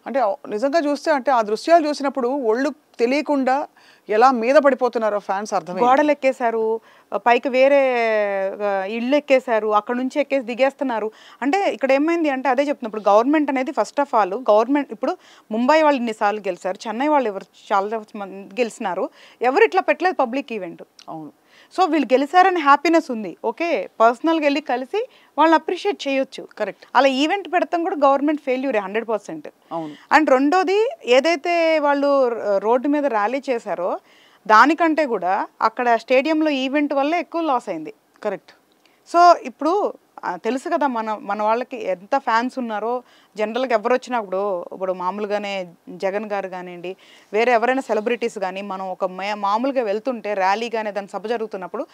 అంటే నిజంగా చూస్తే అంటే ఆ దృశ్యాలు చూసినప్పుడు ఒళ్ళు తెలియకుండా ఎలా మీద పడిపోతున్నారో ఫ్యాన్స్ అర్థమైంది. గోడలు ఎక్కేశారు, పైకి వేరే ఇళ్ళు ఎక్కేశారు, అక్కడ నుంచి ఎక్కేసి దిగేస్తున్నారు. అంటే ఇక్కడ ఏమైంది అంటే అదే చెప్తున్నా, ఇప్పుడు గవర్నమెంట్ అనేది ఫస్ట్ ఆఫ్ ఆల్ గవర్నమెంట్ ఇప్పుడు ముంబై వాళ్ళు ఇన్నిసార్లు గెలిచారు, చెన్నై వాళ్ళు ఎవరు చాలా మంది గెలిచినారు, ఎవరు ఇట్లా పెట్టలేదు పబ్లిక్ ఈవెంట్. అవును. సో వీళ్ళు గెలిచారని హ్యాపీనెస్ ఉంది, ఓకే, పర్సనల్గా వెళ్ళి కలిసి వాళ్ళని అప్రిషియేట్ చేయొచ్చు. కరెక్ట్. అలా ఈవెంట్ పెడతాం కూడా గవర్నమెంట్ ఫెయిల్యూరే 100%. అవును. అండ్ రెండోది ఏదైతే వాళ్ళు రోడ్డు మీద ర్యాలీ చేశారో దానికంటే కూడా అక్కడ స్టేడియంలో ఈవెంట్ వల్ల ఎక్కువ లాస్ అయింది. కరెక్ట్. సో ఇప్పుడు తెలుసు కదా మన వాళ్ళకి ఎంత ఫ్యాన్స్ ఉన్నారో. జనరల్గా ఎవరు వచ్చినా ఇప్పుడు మామూలుగానే జగన్ గారు కానివ్వండి, వేరే ఎవరైనా సెలబ్రిటీస్ కానీ, మనం ఒక మామూలుగా వెళ్తుంటే ర్యాలీ కానీ దాని సభ జరుగుతున్నప్పుడు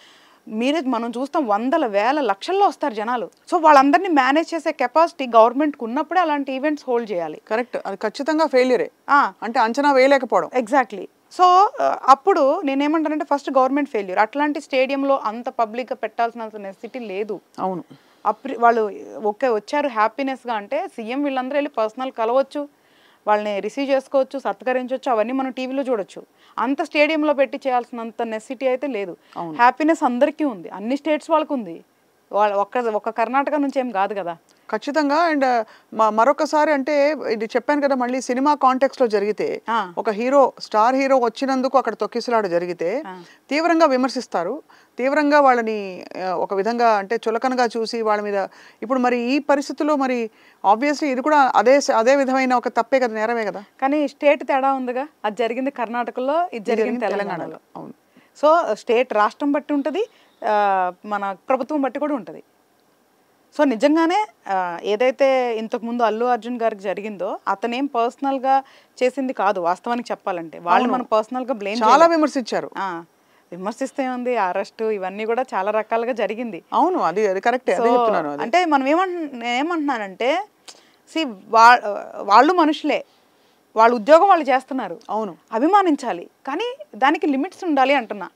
మనం చూస్తాం, వందల వేల లక్షల్లో వస్తారు జనాలు. సో వాళ్ళందరినీ మేనేజ్ చేసే కెపాసిటీ గవర్నమెంట్కి ఉన్నప్పుడే అలాంటి ఈవెంట్స్ హోల్డ్ చేయాలి. కరెక్ట్. అది ఖచ్చితంగా ఫెయిల్యూరే. అంటే అంచనా వేయలేకపోవడం. ఎగ్జాక్ట్లీ. సో అప్పుడు నేనేమంటానంటే ఫస్ట్ గవర్నమెంట్ ఫెయిల్యూర్. అట్లాంటి స్టేడియంలో అంత పబ్లిక్గా పెట్టాల్సిన నెసెసిటీ లేదు. అవును. వాళ్ళు ఓకే వచ్చారు హ్యాపీనెస్గా అంటే సీఎం వీళ్ళందరూ వెళ్ళి పర్సనల్ కలవచ్చు, వాళ్ళని రిసీవ్ చేసుకోవచ్చు, సత్కరించవచ్చు, అవన్నీ మనం టీవీలో చూడొచ్చు. అంత స్టేడియంలో పెట్టి చేయాల్సినంత నెసెసిటీ అయితే లేదు. హ్యాపీనెస్ అందరికీ ఉంది, అన్ని స్టేట్స్ వాళ్ళకు ఉంది, ఒక్క కర్ణాటక నుంచి ఏం కాదు కదా. ఖచ్చితంగా. అండ్ మరొకసారి అంటే ఇది చెప్పాను కదా, మళ్ళీ సినిమా కాంటెక్స్ట్ లో జరిగితే ఒక స్టార్ హీరో వచ్చినందుకు అక్కడ తొక్కిసలాట జరిగితే తీవ్రంగా విమర్శిస్తారు, తీవ్రంగా వాళ్ళని ఒక విధంగా అంటే చులకనగా చూసి వాళ్ళ మీద. ఇప్పుడు మరి ఈ పరిస్థితుల్లో మరి ఆబ్వియస్లీ ఇది కూడా అదే విధమైన ఒక తప్పే కదా, నేరమే కదా. కానీ స్టేట్ తేడా ఉందిగా, అది జరిగింది కర్ణాటకలో, ఇది జరిగింది తెలంగాణలో. అవును. సో స్టేట్ రాష్ట్రం బట్టి ఉంటుంది, మన ప్రభుత్వం బట్టి కూడా ఉంటుంది. సో నిజంగానే ఏదైతే ఇంతకుముందు అల్లు అర్జున్ గారికి జరిగిందో అతనేం పర్సనల్గా చేసింది కాదు వాస్తవానికి చెప్పాలంటే. వాళ్ళు మనం పర్సనల్గా బ్లేమ్ చాలా విమర్శించారు. విమర్శిస్తే ఉంది, అరెస్ట్ ఇవన్నీ కూడా చాలా రకాలుగా జరిగింది. అవును, అది కరెక్టే. అంటే మనం ఏమంటున్నానంటే వాళ్ళు మనుషులే, వాళ్ళ ఉద్యోగం వాళ్ళు చేస్తున్నారు, అవును, అభిమానించాలి, కానీ దానికి లిమిట్స్ ఉండాలి అంటున్నా.